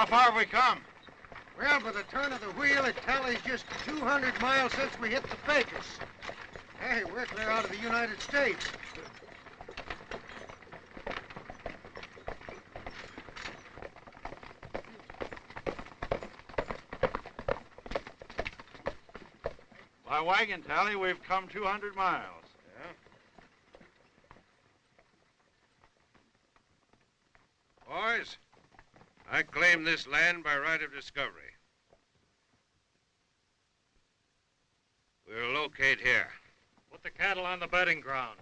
How far have we come? Well, by the turn of the wheel, it tallies just 200 miles since we hit the Pecos. Hey, we're clear out of the United States. By wagon tally, we've come 200 miles. Yeah? Boys, I claim this land by right of discovery. We'll locate here. Put the cattle on the bedding ground.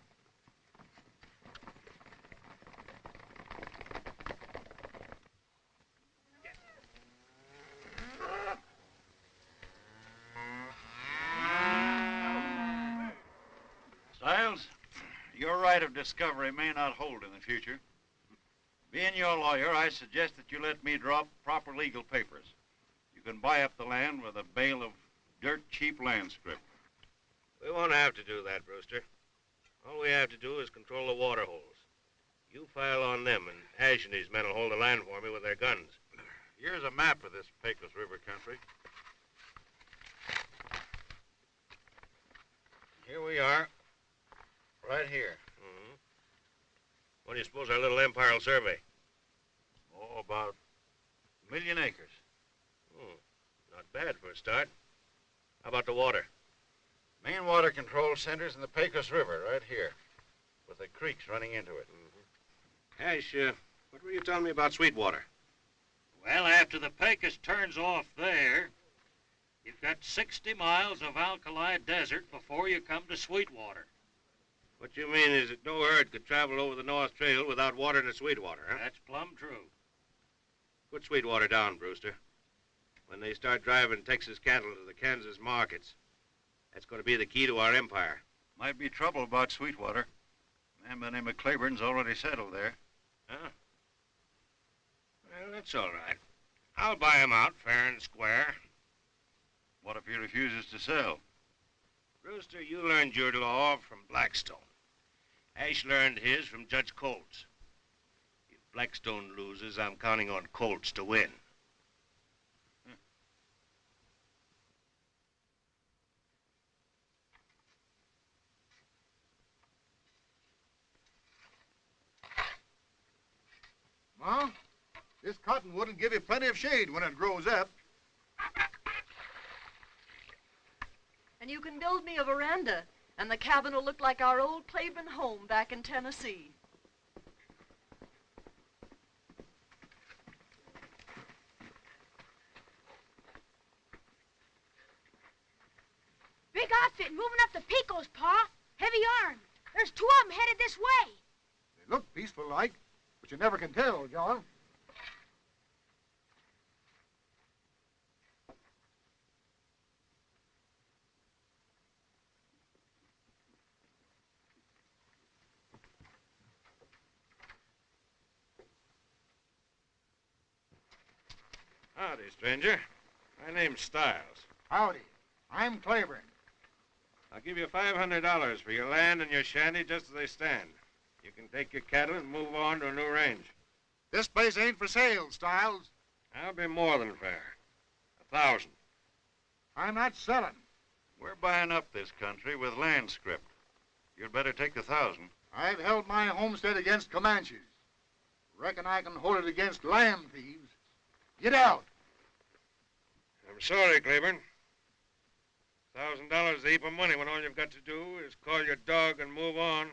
Stiles, your right of discovery may not hold in the future. Being your lawyer, I suggest that you let me draw up proper legal papers. You can buy up the land with a bale of dirt-cheap land scrip. We won't have to do that, Brewster. All we have to do is control the water holes. You file on them, and Ash and his men will hold the land for me with their guns. Here's a map of this Pecos River country. Here we are. Right here. Mm-hmm. What do you suppose our little empire will survey? Oh, about 1,000,000 acres. Not bad for a start. How about the water? Main water control center's in the Pecos River, right here, with the creeks running into it. Mm-hmm. Ash, what were you telling me about Sweetwater? Well, after the Pecos turns off there, you've got 60 miles of alkali desert before you come to Sweetwater. What you mean is that no herd could travel over the North Trail without water to Sweetwater, huh? That's plumb true. Put Sweetwater down, Brewster. When they start driving Texas cattle to the Kansas markets, that's going to be the key to our empire. Might be trouble about Sweetwater. A man by the name of Claiborne's already settled there. Huh? Well, that's all right. I'll buy him out fair and square. What if he refuses to sell? Brewster, you learned your law from Blackstone. Ash learned his from Judge Colts. If Blackstone loses, I'm counting on Colts to win. Ma, this cottonwood will give you plenty of shade when it grows up. And you can build me a veranda, and the cabin will look like our old Claiborne home back in Tennessee. Big outfit moving up the Pecos, Pa. Heavy armed. There's 2 of them headed this way. They look peaceful like, but you never can tell, John. Howdy, stranger. My name's Stiles. Howdy. I'm Claiborne. I'll give you $500 for your land and your shanty just as they stand. You can take your cattle and move on to a new range. This place ain't for sale, Stiles. That'll be more than fair. 1,000. I'm not selling. We're buying up this country with land scrip. You'd better take the 1,000. I've held my homestead against Comanches. Reckon I can hold it against land thieves. Get out. I'm sorry, Claiborne. $1,000 is a heap of money when all you've got to do is call your dog and move on.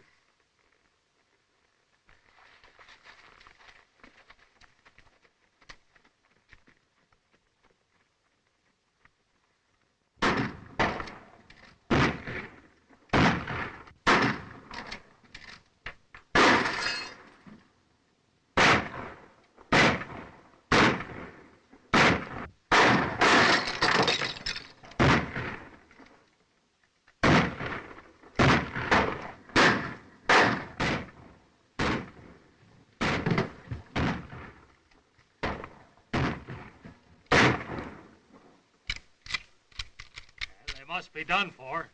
They must be done for.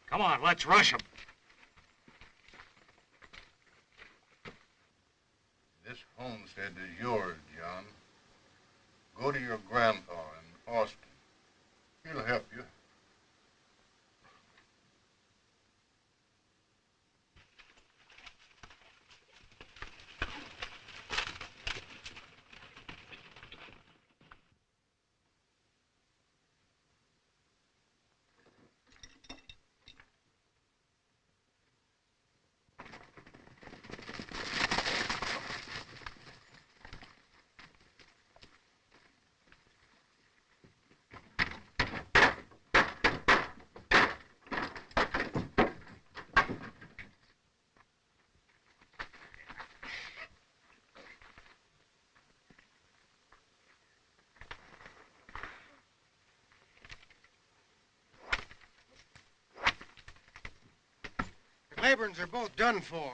Come on, let's rush them. This homestead is yours, John. Go to your grandpa in Austin. He'll help you. The Claibornes are both done for.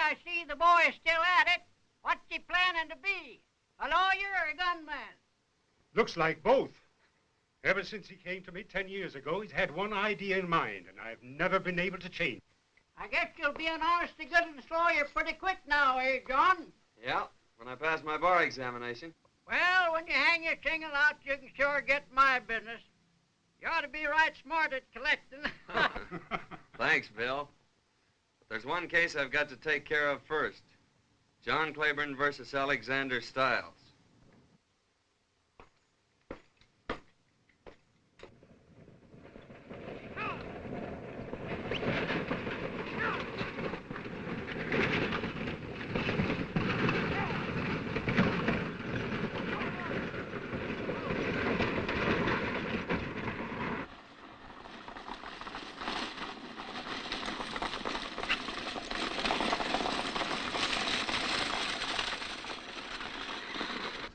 I see the boy is still at it. What's he planning to be? A lawyer or a gunman? Looks like both. Ever since he came to me 10 years ago, he's had one idea in mind, and I've never been able to change. I guess you'll be an honest-to-goodness lawyer pretty quick now, eh, John? Yeah, when I pass my bar examination. Well, when you hang your shingle out, you can sure get my business. You ought to be right smart at collecting. Thanks, Bill. But there's one case I've got to take care of first. John Claiborne versus Alexander Stiles.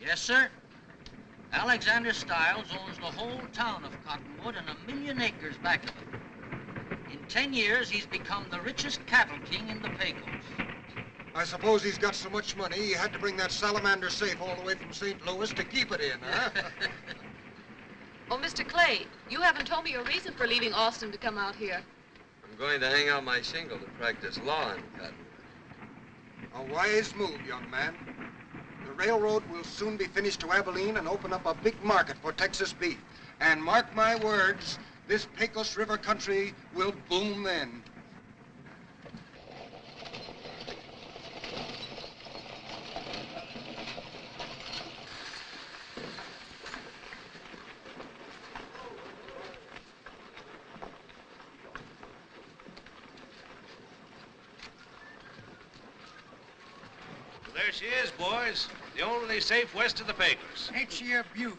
Yes, sir. Alexander Stiles owns the whole town of Cottonwood and 1,000,000 acres back of it. In 10 years, he's become the richest cattle king in the Paicos. I suppose he's got so much money, he had to bring that salamander safe all the way from St. Louis to keep it in, huh? Oh, Mr. Clay, you haven't told me your reason for leaving Austin to come out here. I'm going to hang out my shingle to practice law in Cottonwood. A wise move, young man. The railroad will soon be finished to Abilene and open up a big market for Texas beef. And mark my words, this Pecos River country will boom then. There she is, boys. The only safe west of the Paicos. Ain't she a beaut?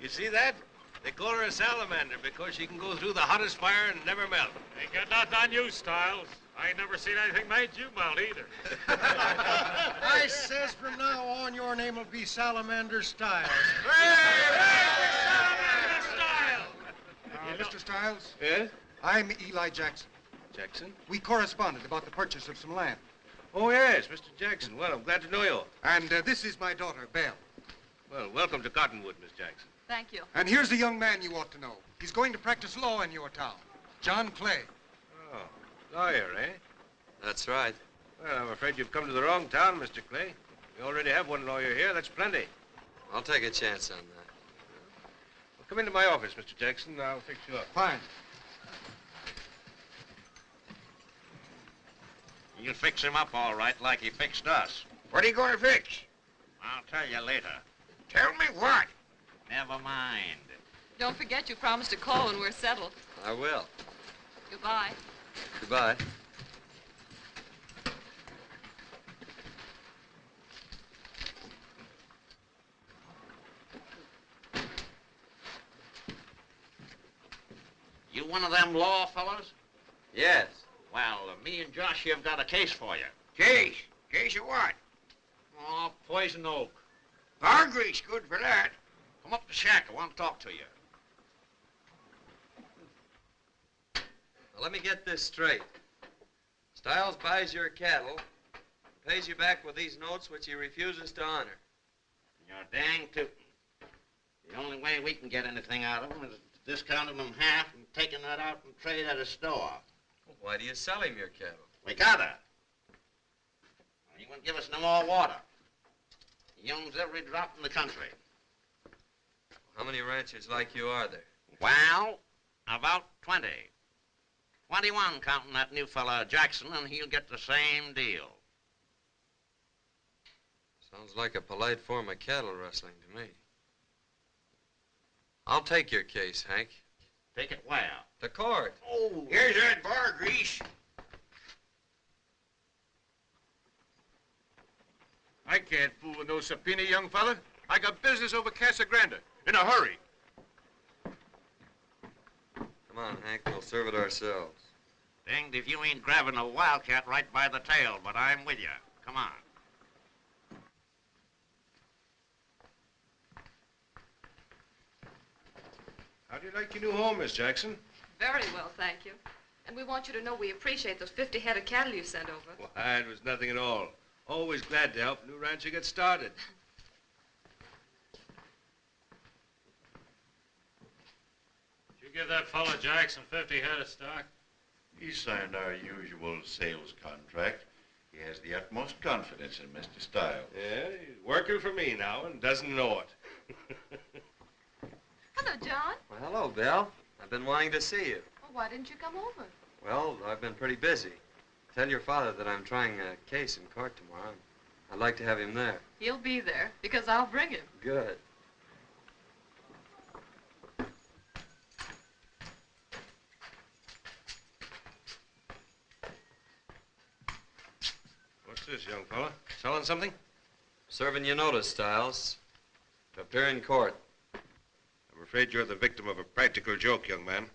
You see that? They call her a salamander because she can go through the hottest fire and never melt. Ain't got nothing on you, Stiles. I ain't never seen anything made you melt either. I says from now on, your name will be Salamander Stiles. Mr. Stiles? Yes? I'm Eli Jackson. Jackson? We corresponded about the purchase of some land. Oh, yes, Mr. Jackson. Well, I'm glad to know you. And this is my daughter, Belle. Well, welcome to Cottonwood, Miss Jackson. Thank you. And here's a young man you ought to know. He's going to practice law in your town. John Clay. Oh, lawyer, eh? That's right. Well, I'm afraid you've come to the wrong town, Mr. Clay. We already have one lawyer here. That's plenty. I'll take a chance on that. Well, come into my office, Mr. Jackson. I'll fix you up. Fine. You'll fix him up all right like he fixed us. What are you going to fix? I'll tell you later. Tell me what? Never mind. Don't forget you promised to call when we're settled. I will. Goodbye. Goodbye. You one of them law fellows? Yes. Well, me and Josh have got a case for you. Case? Case of what? Oh, poison oak. Bar grease, good for that. Come up the shack. I want to talk to you. Now, let me get this straight. Stiles buys your cattle, pays you back with these notes which he refuses to honor. You're dang tootin'. The only way we can get anything out of him is discounting them half and taking that out and trade at a store. Well, why do you sell him your cattle? We gotta. He won't give us no more water. He owns every drop in the country. How many ranchers like you are there? Well, about 20. 21 counting that new fella Jackson, and he'll get the same deal. Sounds like a polite form of cattle rustling to me. I'll take your case, Hank. Take it where? To court. Oh, Here's that bar grease. I can't fool with no subpoena, young fella. I got business over Casa Grande. In a hurry. Come on, Hank. We'll serve it ourselves. danged if you ain't grabbing a wildcat right by the tail, but I'm with you. Come on. How do you like your new home, Miss Jackson? Very well, thank you. And we want you to know we appreciate those 50 head of cattle you sent over. Why, it was nothing at all. Always glad to help a new rancher get started. Did you give that fella Jackson 50 head of stock? He signed our usual sales contract. He has the utmost confidence in Mr. Stiles. Yeah, he's working for me now and doesn't know it. Hello, John. Well, hello, Bill. I've been wanting to see you. Well, why didn't you come over? Well, I've been pretty busy. Tell your father that I'm trying a case in court tomorrow. I'd like to have him there. He'll be there, because I'll bring him. Good. What's this, young fella? Selling something? Serving you notice, Stiles. To appear in court. I'm afraid you're the victim of a practical joke, young man.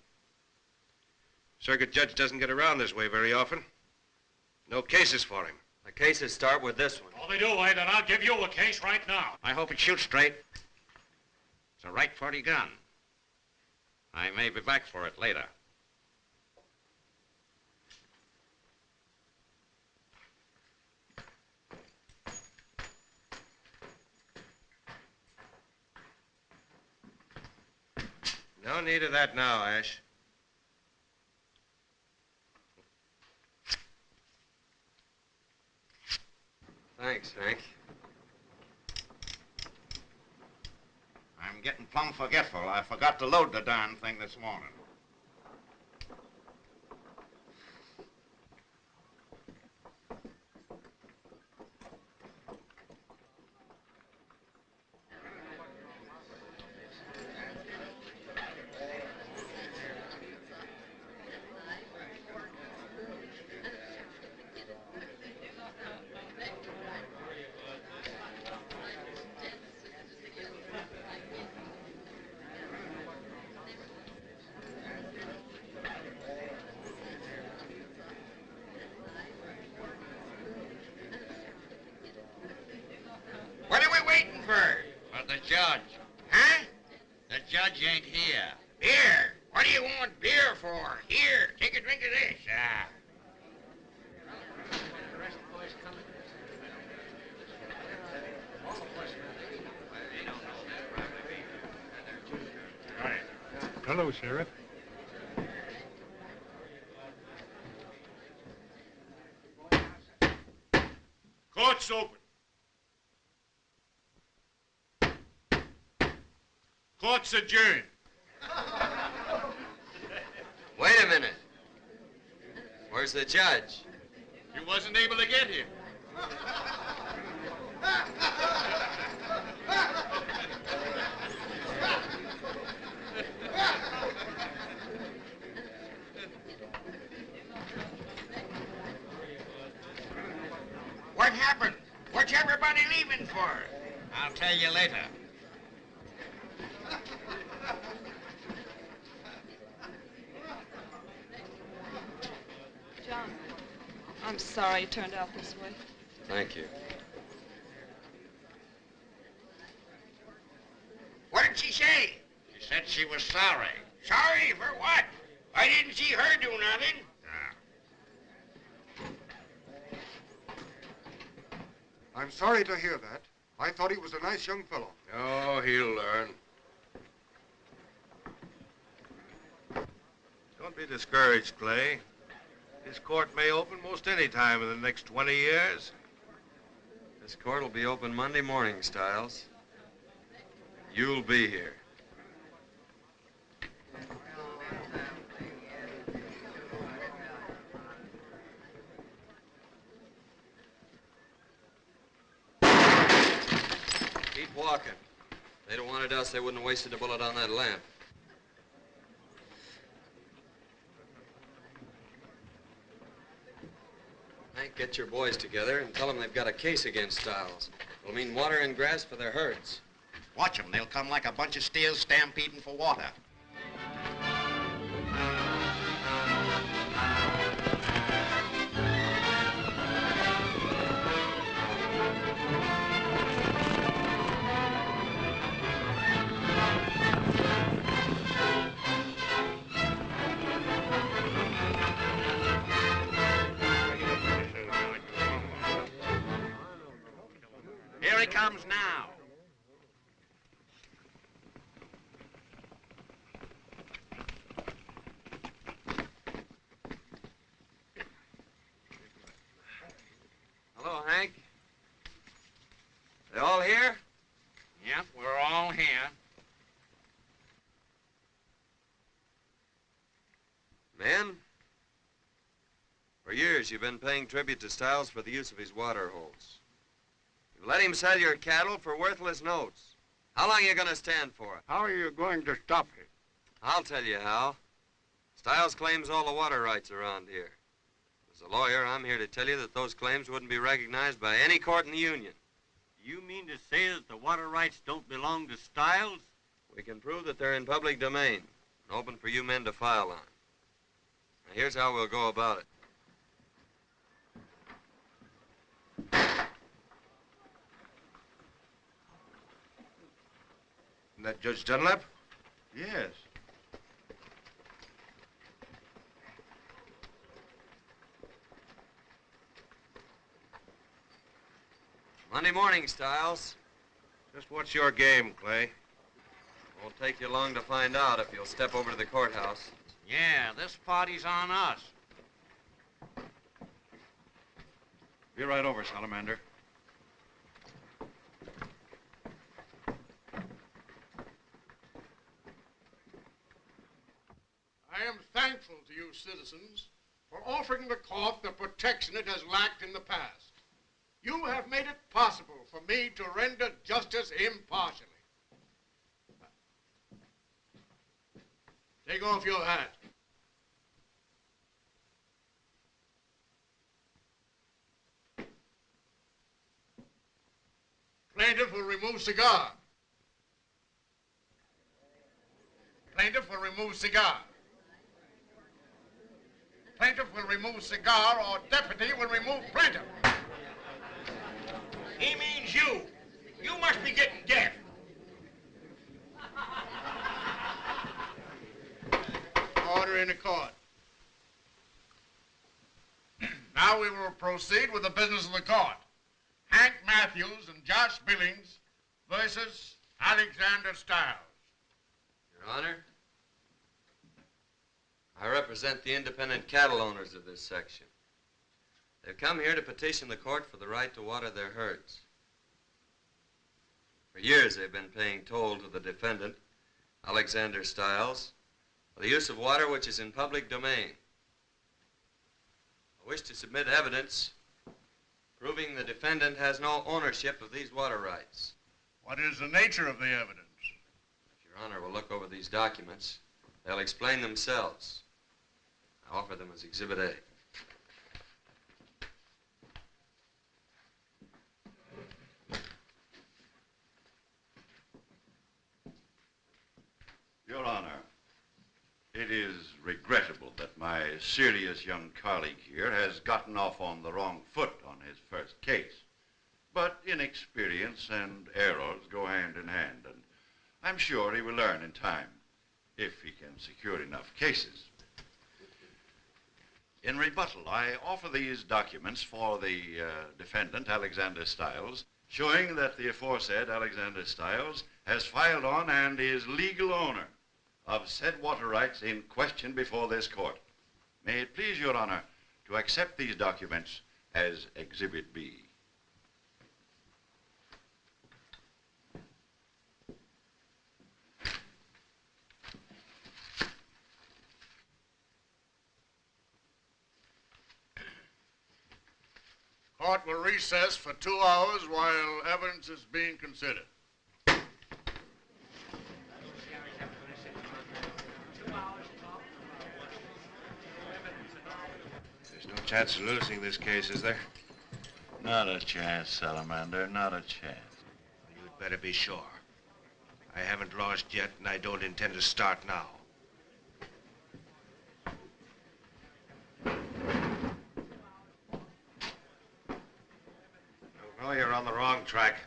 Circuit judge doesn't get around this way very often. No cases for him. The cases start with this one. Oh, they do, Wade, and I'll give you a case right now. I hope it shoots straight. It's a right 40 gun. I may be back for it later. No need of that now, Ash. Thanks, Hank. I'm getting plumb forgetful. I forgot to load the darn thing this morning. What are we waiting for? For the judge. Huh? The judge ain't here. Beer. What do you want beer for? Here, take a drink of this. Hello, Sheriff. Court's open. Court's adjourned. Wait a minute. Where's the judge? He wasn't able to get here. What happened? What's everybody leaving for? I'll tell you later. John, I'm sorry it turned out this way. Thank you. she was sorry. Sorry for what? I didn't see her do nothing. I'm sorry to hear that. I thought he was a nice young fellow. Oh, he'll learn. Don't be discouraged, Clay. This court may open most any time in the next 20 years. This court will be open Monday morning, Stiles. You'll be here. Keep walking. If they'd have wanted us, they wouldn't have wasted a bullet on that lamp. Hank, get your boys together and tell them they've got a case against Stiles. It'll mean water and grass for their herds. Watch them. They'll come like a bunch of steers stampeding for water. Here he comes now. Hello, Hank. They all here? Yep, we're all here. Men, for years you've been paying tribute to Stiles for the use of his water holes. You've let him sell your cattle for worthless notes. How long are you going to stand for it? How are you going to stop it? I'll tell you how. Stiles claims all the water rights around here. As a lawyer, I'm here to tell you that those claims wouldn't be recognized by any court in the Union. You mean to say that the water rights don't belong to Stiles? We can prove that they're in public domain and open for you men to file on. Now, here's how we'll go about it. Isn't that Judge Dunlap? Yes. Monday morning, Stiles. Just what's your game, Clay? Won't take you long to find out if you'll step over to the courthouse. Yeah, this party's on us. Be right over, Salamander. I am thankful to you citizens for offering the court the protection it has lacked in the past. You have made it possible for me to render justice impartially. Take off your hat. Plaintiff will remove cigar. Plaintiff will remove cigar. Plaintiff will remove cigar, or deputy will remove plaintiff. He means you. You must be getting deaf. Order in the court. Now we will proceed with the business of the court. Hank Matthews and Josh Billings versus Alexander Stiles. Your Honor, I represent the independent cattle owners of this section. They've come here to petition the court for the right to water their herds. For years they've been paying toll to the defendant, Alexander Stiles, for the use of water which is in public domain. I wish to submit evidence proving the defendant has no ownership of these water rights. What is the nature of the evidence? If Your Honor will look over these documents, they'll explain themselves. I offer them as Exhibit A. Your Honor, it is regrettable that my serious young colleague here has gotten off on the wrong foot on his first case. But inexperience and errors go hand in hand, and I'm sure he will learn in time. if he can secure enough cases. In rebuttal, I offer these documents for the defendant, Alexander Stiles, showing that the aforesaid Alexander Stiles has filed on and is legal owner of said water rights in question before this court. May it please your honor to accept these documents as Exhibit B. Court will recess for 2 hours while evidence is being considered. There's no chance of losing this case, is there? Not a chance, Salamander, not a chance. You'd better be sure. I haven't lost yet, and I don't intend to start now. Well, you're on the wrong track.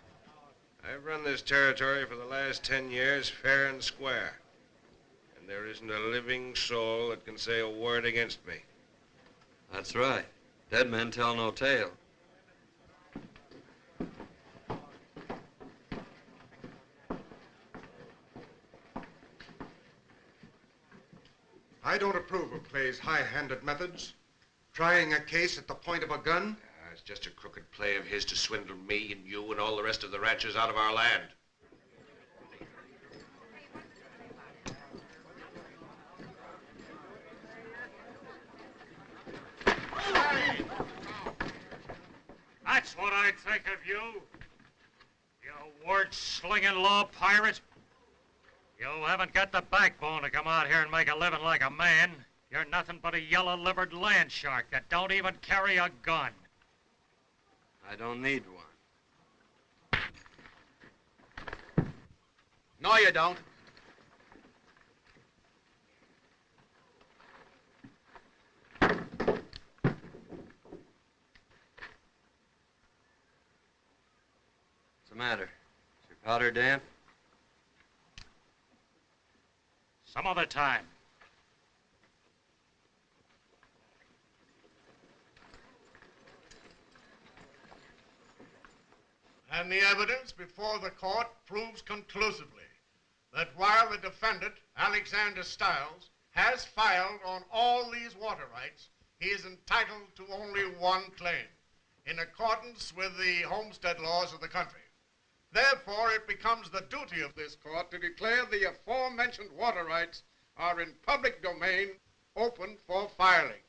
I've run this territory for the last 10 years fair and square. And there isn't a living soul that can say a word against me. That's right. Dead men tell no tale. I don't approve of Clay's high-handed methods. Trying a case at the point of a gun. It's just a crooked play of his to swindle me and you and all the rest of the ranchers out of our land. That's what I think of you. You word-slinging law pirate. You haven't got the backbone to come out here and make a living like a man. You're nothing but a yellow-livered land shark that don't even carry a gun. I don't need one. No, you don't. What's the matter? Is your powder damp? Some other time. And the evidence before the court proves conclusively that while the defendant, Alexander Stiles, has filed on all these water rights, he is entitled to only one claim, in accordance with the homestead laws of the country. Therefore, it becomes the duty of this court to declare the aforementioned water rights are in public domain, open for filing.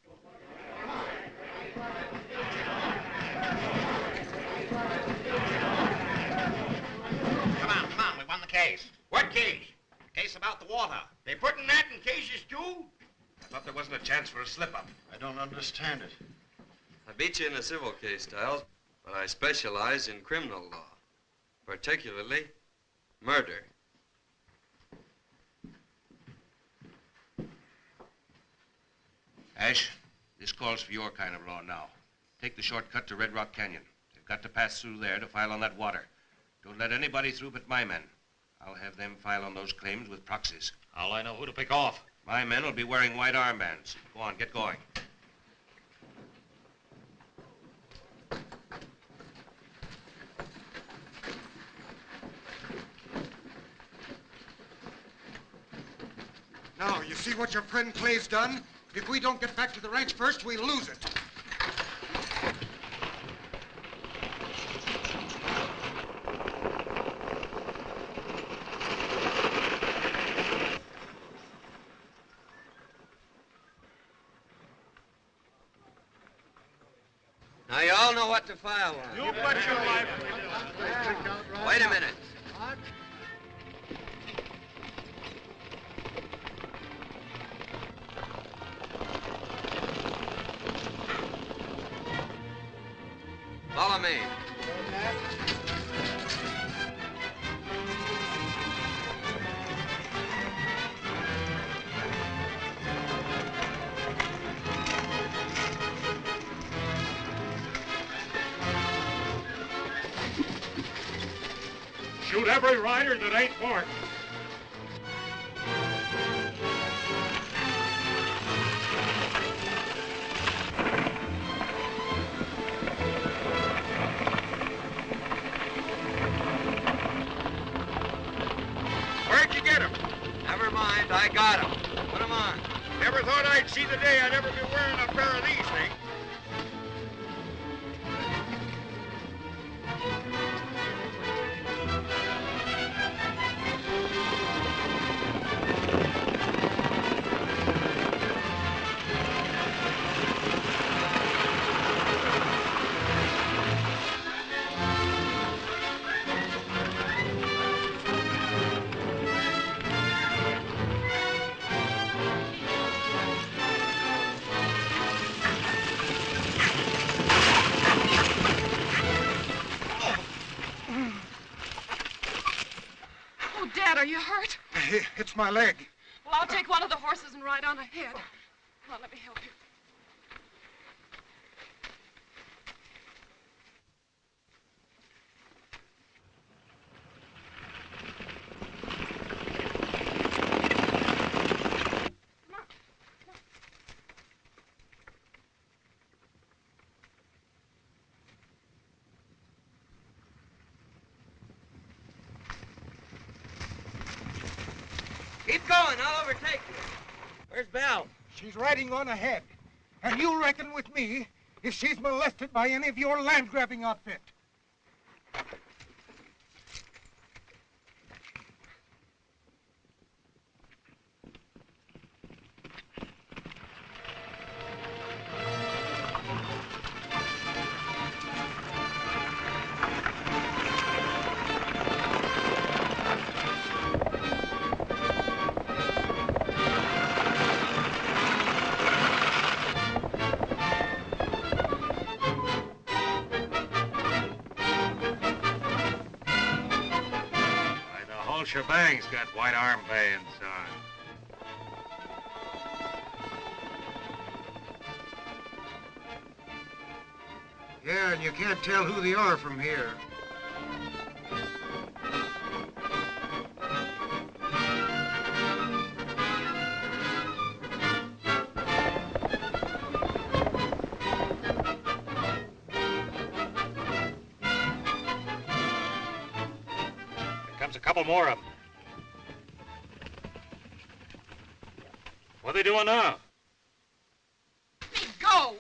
Come on, we won the case. What case? Case about the water. They putting that in cases too? I thought there wasn't a chance for a slip-up. I don't understand it. I beat you in a civil case, Stiles, but I specialize in criminal law, particularly murder. Ash, this calls for your kind of law now. Take the shortcut to Red Rock Canyon. They've got to pass through there to file on that water. Don't let anybody through but my men. I'll have them file on those claims with proxies. How'll I know who to pick off? My men will be wearing white armbands. Go on, get going. Now, you see what your friend Clay's done? If we don't get back to the ranch first, we'll lose it. Now, you all know what to file on. You bet your life. Wait a minute. Follow me. Shoot every rider that ain't marked. I got him. Put him on. Never thought I'd see the day I'd ever be wearing a pair of these things. Dad, are you hurt? It's my leg. Well, I'll take one of the horses and ride on ahead. Come on, let me help you. Keep going. I'll overtake you. Where's Belle? She's riding on ahead. And you'll reckon with me if she's molested by any of your land-grabbing outfit. Shebang's got white armbands on. Yeah, and you can't tell who they are from here. Comes a couple more of them. What are they doing now? Let me go!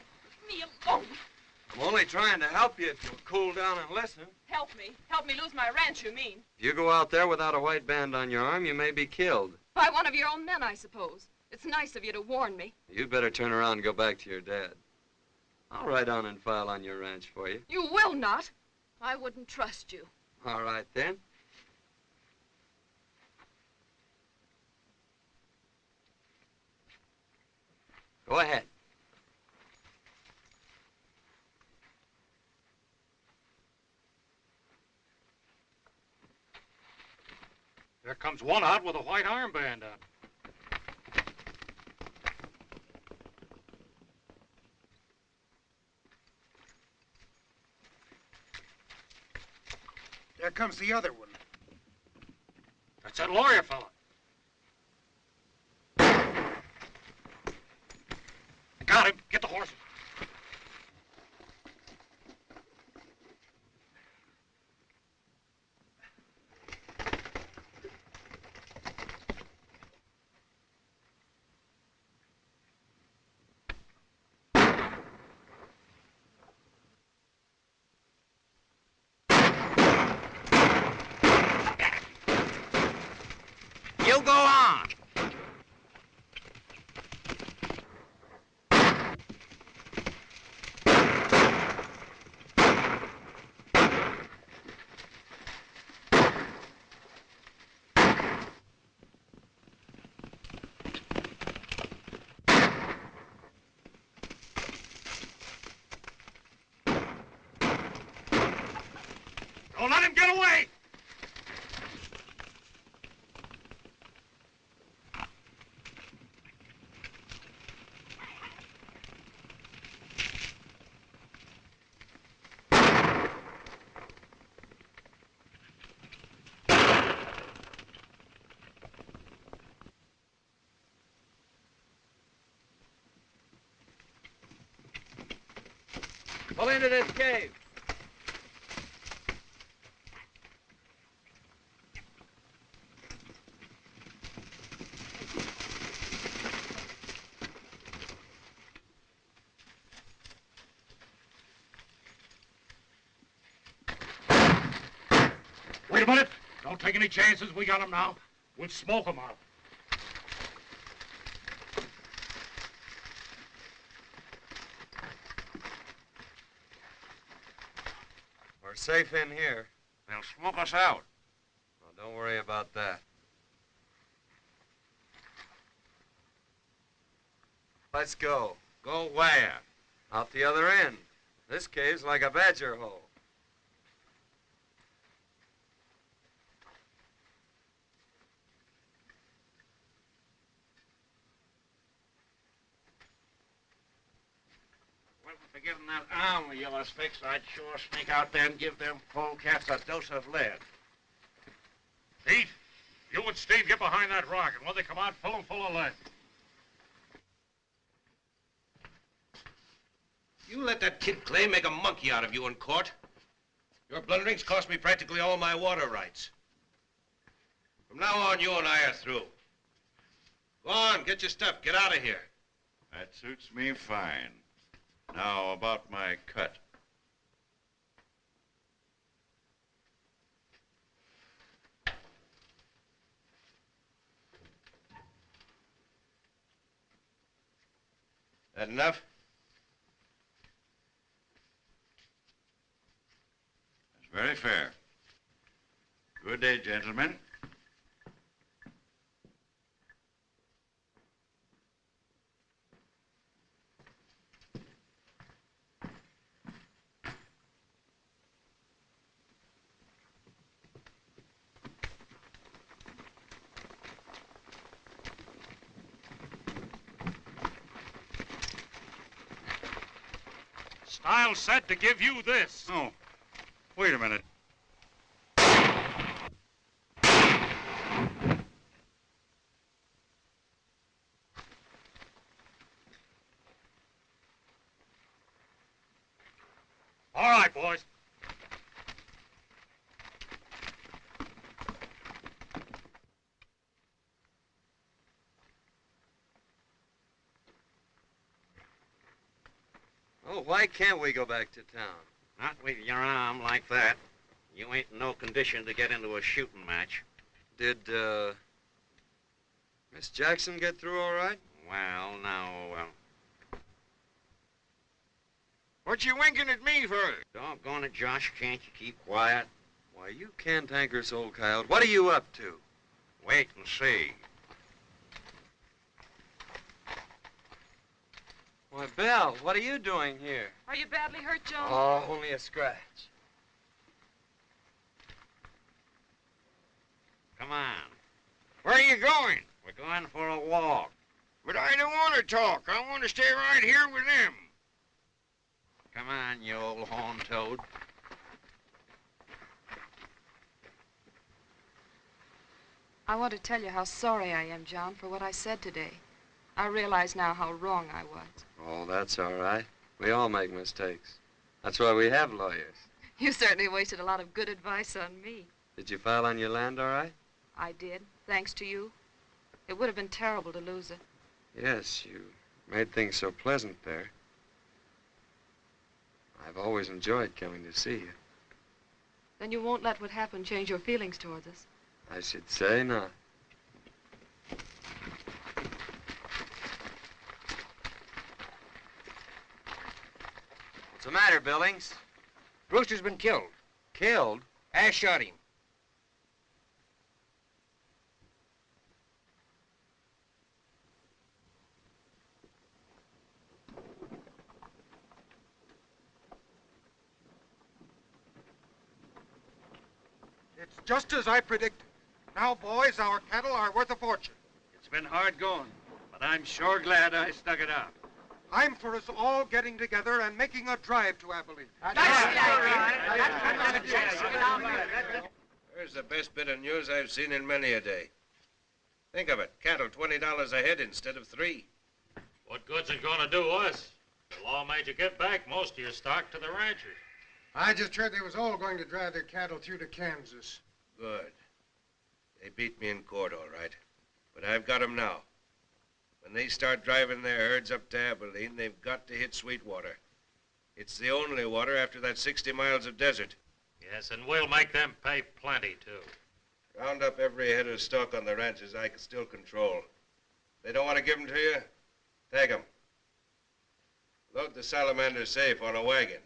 Leave me alone! I'm only trying to help you if you'll cool down and listen. Help me. Help me lose my ranch, you mean? If you go out there without a white band on your arm, you may be killed. By one of your own men, I suppose. It's nice of you to warn me. You'd better turn around and go back to your dad. I'll ride on and file on your ranch for you. You will not. I wouldn't trust you. All right, then. Go ahead. There comes one out with a white armband on. There comes the other one. That's that lawyer fella. Got him. Get the horses. You go on. Don't let him get away! Pull into this cave. a minute. Don't take any chances. We got him now. We'll smoke him out. We're safe in here. They'll smoke us out. Well, don't worry about that. Let's go. Go where? Out the other end. This cave's like a badger hole. Well, for getting that arm of yours fixed, I'd sure sneak out there and give them polecats a dose of lead. Pete, you and Steve get behind that rock, and when they come out, fill them full of lead. You let that kid Clay make a monkey out of you in court. Your blunderings cost me practically all my water rights. From now on, you and I are through. Go on, get your stuff. Get out of here. That suits me fine. Now, about my cut. That enough? Very fair. Good day, gentlemen. Stiles said to give you this. Oh, wait a minute. All right, boys. Oh, why can't we go back to town? Not with your arm like that. You ain't in no condition to get into a shooting match. Did, Miss Jackson get through all right? Well, now, What you winking at me for? doggone it, Josh, can't you keep quiet? Why, you cantankerous old coyote. What are you up to? Wait and see. Why, Belle, what are you doing here? Are you badly hurt, Joan? Oh, only a scratch. Come on. Where are you going? We're going for a walk. But I don't want to talk. I want to stay right here with them. Come on, you old horn toad. I want to tell you how sorry I am, John, for what I said today. I realize now how wrong I was. Oh, that's all right. We all make mistakes. That's why we have lawyers. You certainly wasted a lot of good advice on me. Did you file on your land all right? I did, thanks to you. It would have been terrible to lose it. Yes, you made things so pleasant there. I've always enjoyed coming to see you. Then you won't let what happened change your feelings towards us. I should say not. What's the matter, Billings? Brewster's been killed. Killed? Ash shot him. It's just as I predicted. Now, boys, our cattle are worth a fortune. It's been hard going, but I'm sure glad I stuck it out. I'm for us all getting together and making a drive to Abilene. There's the best bit of news I've seen in many a day. Think of it, cattle $20 a head instead of $3. What good's it gonna do us? The law made you give back most of your stock to the ranchers. I just heard they was all going to drive their cattle through to Kansas. Good. They beat me in court, all right. But I've got 'em now. When they start driving their herds up to Abilene, they've got to hit Sweetwater. It's the only water after that 60 miles of desert. Yes, and we'll make them pay plenty, too. Round up every head of stock on the ranches I can still control. They don't want to give them to you? Take them. Load the salamander safe on a wagon.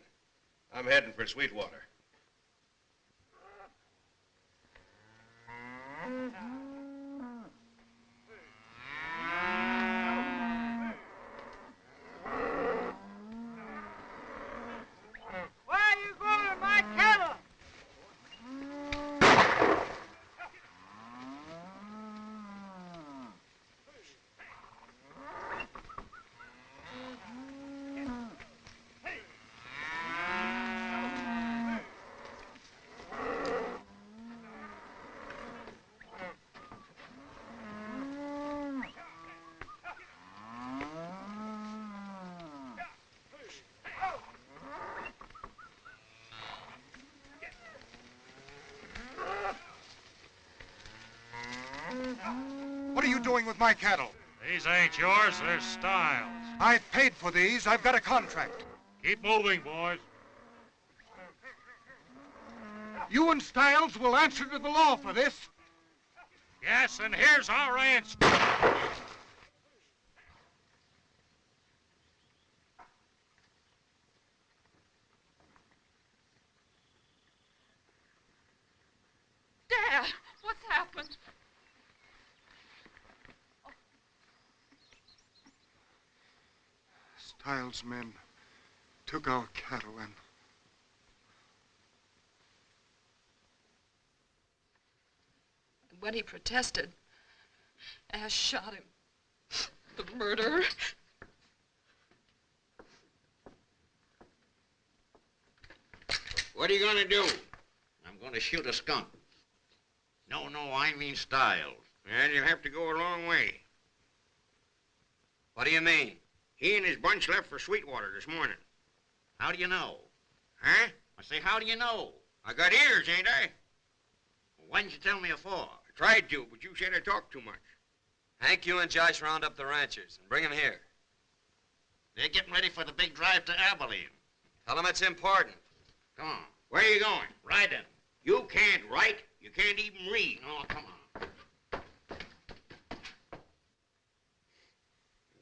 I'm heading for Sweetwater. Where are you going with my cattle? What are you doing with my cattle? These ain't yours, they're Styles. I've paid for these. I've got a contract. Keep moving, boys. You and Styles will answer to the law for this. Yes, and here's our answer. Dad, what's happened? Styles' men took our cattle and... When he protested, Ash shot him. The murderer. What are you gonna do? I'm gonna shoot a skunk. No, I mean Styles. And you'll have to go a long way. What do you mean? He and his bunch left for Sweetwater this morning. How do you know? Huh? I say, how do you know? I got ears, ain't I? Well, why didn't you tell me before? I tried to, but you said I talked too much. Hank, you and Josh round up the ranchers and bring them here. They're getting ready for the big drive to Abilene. Tell them it's important. Come on. Where are you going? Riding. You can't write. You can't even read. Oh, come on.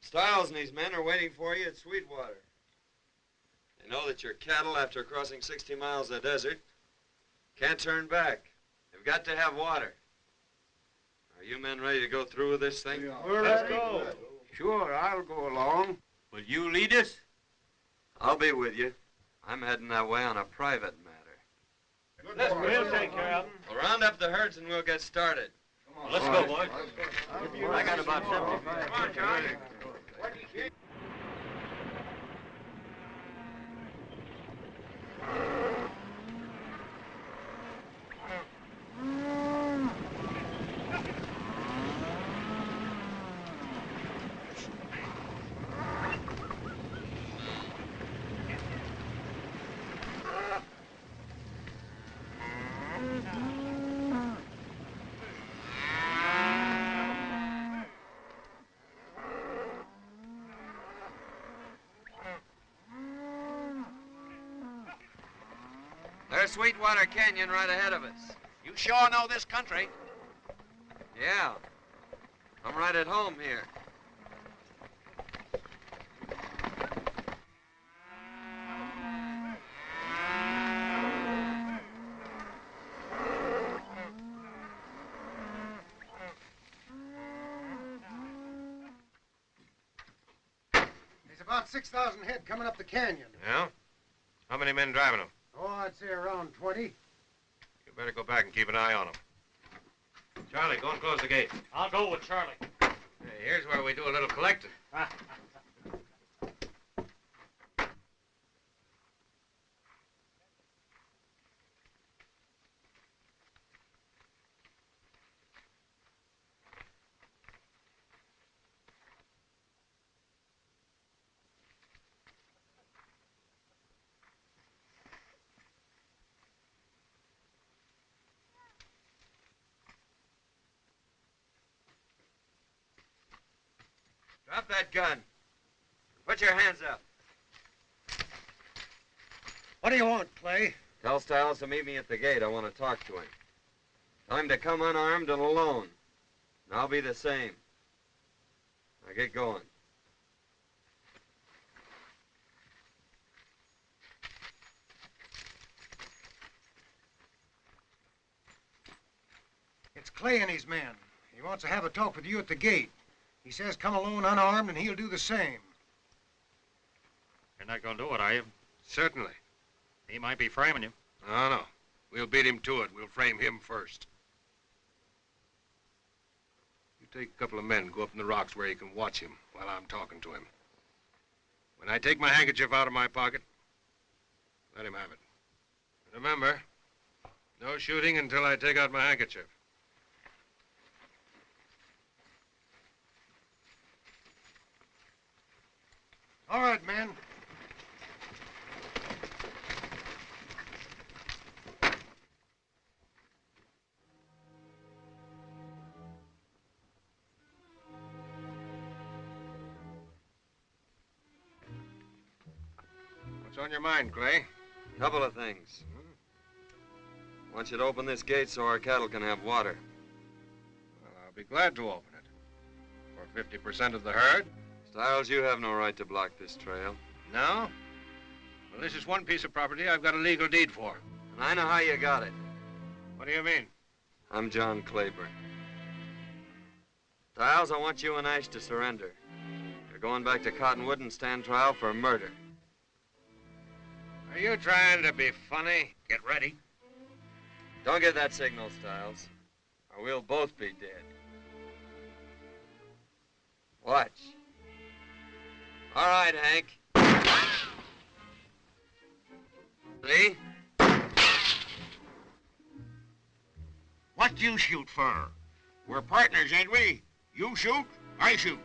Styles and these men are waiting for you at Sweetwater. They know that your cattle, after crossing 60 miles of desert, can't turn back. They've got to have water. Are you men ready to go through with this thing? Let's go. Sure, I'll go along. Will you lead us? I'll be with you. I'm heading that way on a private matter. We'll take care of them. We'll round up the herds and we'll get started. Let's go, boys. I got about 75. Come on, Charlie. There's Sweetwater Canyon right ahead of us. You sure know this country. Yeah. I'm right at home here. There's about 6,000 head coming up the canyon. Yeah? How many men driving them? Oh, I'd say around 20. You better go back and keep an eye on them. Charlie, go and close the gate. I'll go with Charlie. Hey, here's where we do a little collecting. Drop that gun. Put your hands up. What do you want, Clay? Tell Stiles to meet me at the gate. I want to talk to him. Tell him to come unarmed and alone. And I'll be the same. Now get going. It's Clay and his men. He wants to have a talk with you at the gate. He says come alone unarmed and he'll do the same. You're not going to do it, are you? Certainly. He might be framing you. No. We'll beat him to it. We'll frame him first. You take a couple of men, go up in the rocks where you can watch him while I'm talking to him. When I take my handkerchief out of my pocket, let him have it. And remember, no shooting until I take out my handkerchief. All right, men. What's on your mind, Clay? Couple of things. I want you to open this gate so our cattle can have water. Well, I'll be glad to open it. For 50% of the herd. Stiles, you have no right to block this trail. No? Well, this is one piece of property I've got a legal deed for. And I know how you got it. What do you mean? I'm John Claiborne. Stiles, I want you and Ash to surrender. You're going back to Cottonwood and stand trial for murder. Are you trying to be funny? Get ready. Don't get that signal, Stiles, or we'll both be dead. Watch. All right, Hank. See? What do you shoot for? We're partners, ain't we? You shoot, I shoot.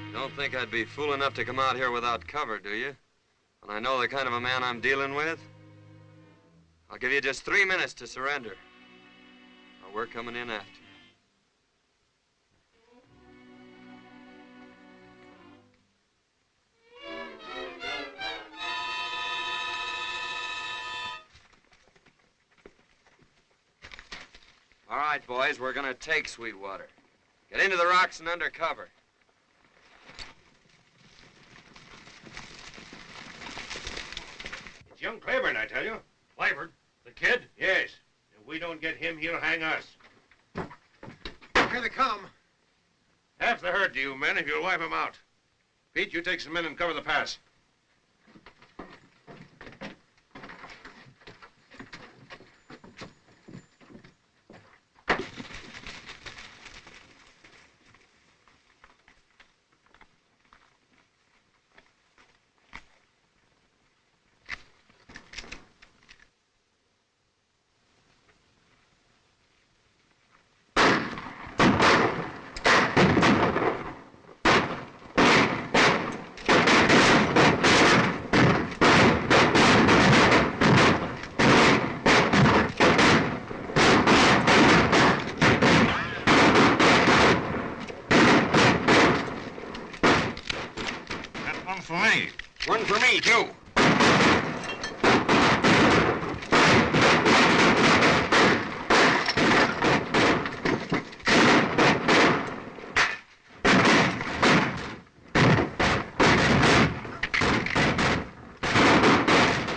You don't think I'd be fool enough to come out here without cover, do you? When I know the kind of a man I'm dealing with? I'll give you just 3 minutes to surrender, or we're coming in after you. All right, boys, we're gonna take Sweetwater. Get into the rocks and under cover. It's young Claiborne, I tell you. Claiborne? The kid? Yes. If we don't get him, he'll hang us. Here they come. Half the herd to you, men, if you'll wipe him out. Pete, you take some men and cover the pass. For me. One for me, too.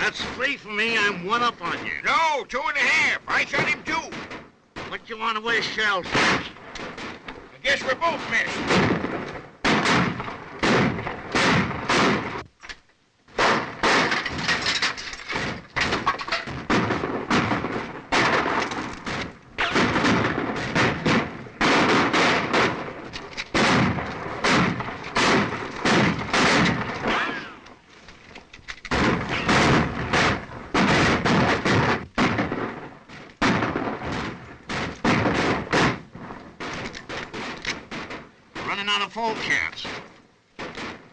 That's 3 for me. I'm 1 up on you. No, 2 1/2. I shot him, too. What you want to waste shells? I guess we're both missed. Out of full cans.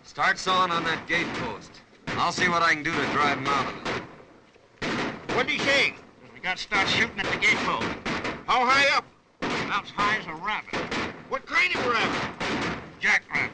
Start sawing on that gate post. I'll see what I can do to drive him out of it. What'd he say? We got to start shooting at the gate post. How high up? About as high as a rabbit. What kind of rabbit? Jackrabbit.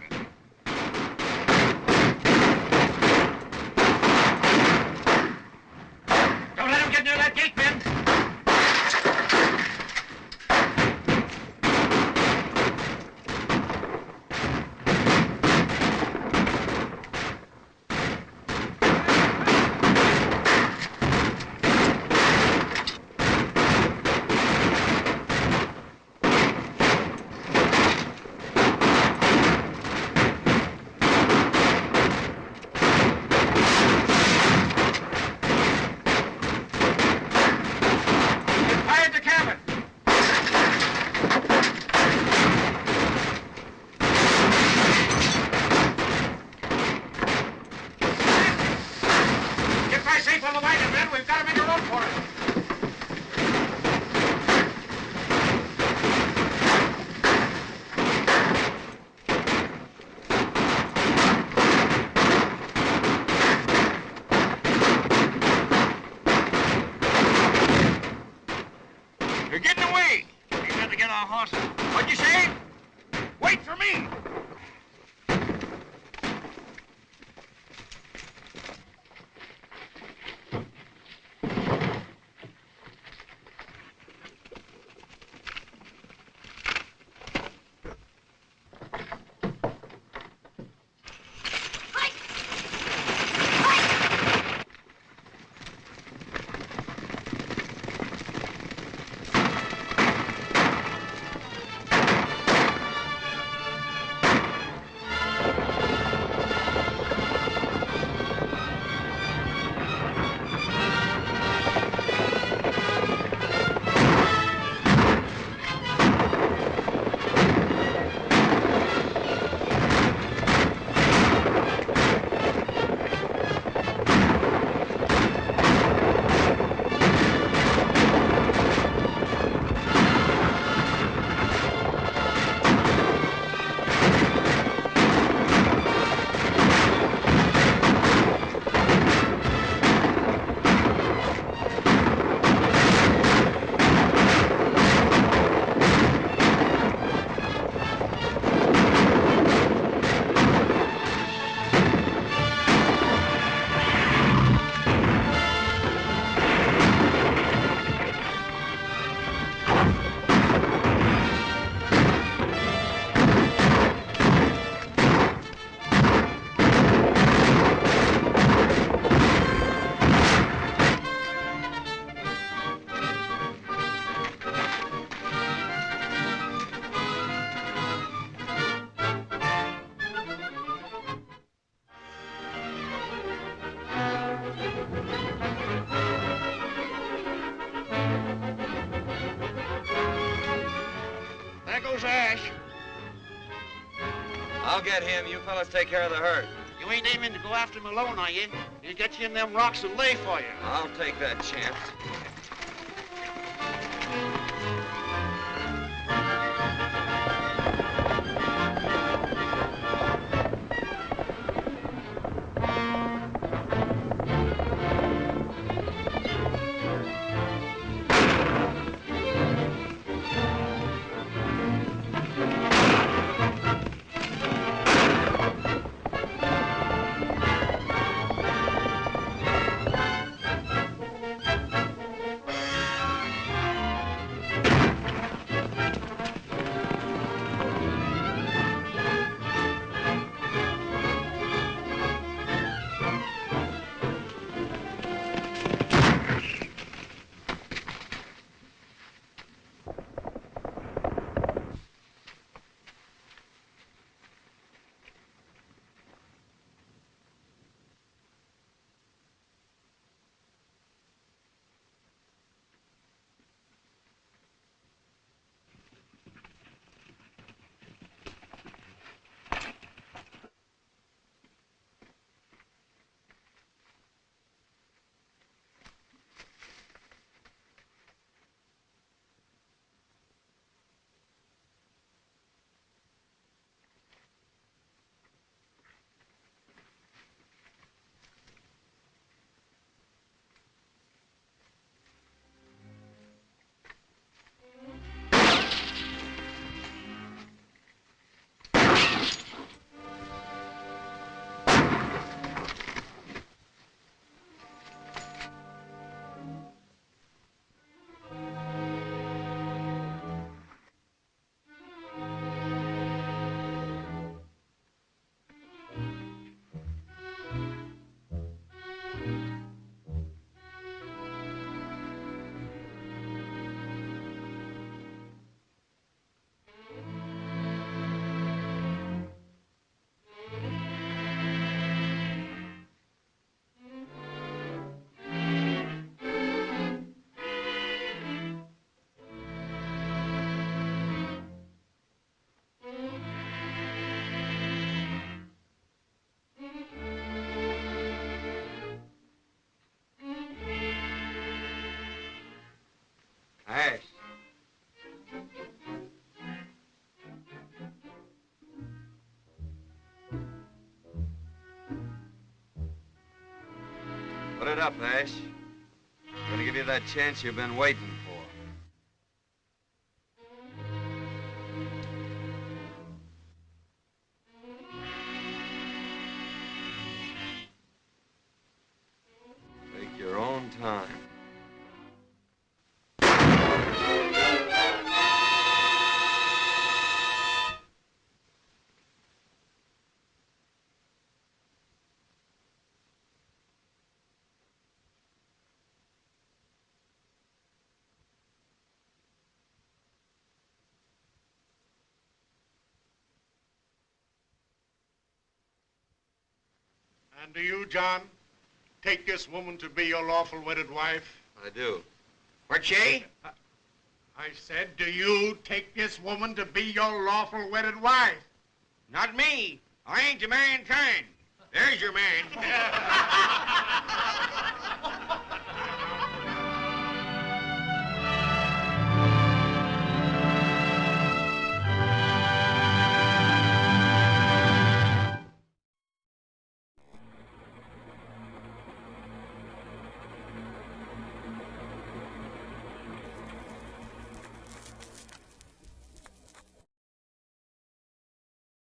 I'll get him. You fellas take care of the herd. You ain't aiming to go after him alone, are you? He'll get you in them rocks and lay for you. I'll take that chance. Ash. Put it up, Ash. I'm gonna give you that chance you've been waiting for. Take your own time. And do you, John, take this woman to be your lawful wedded wife? I do. What'd she? I said, do you take this woman to be your lawful wedded wife? Not me. I ain't the man kind. There's your man.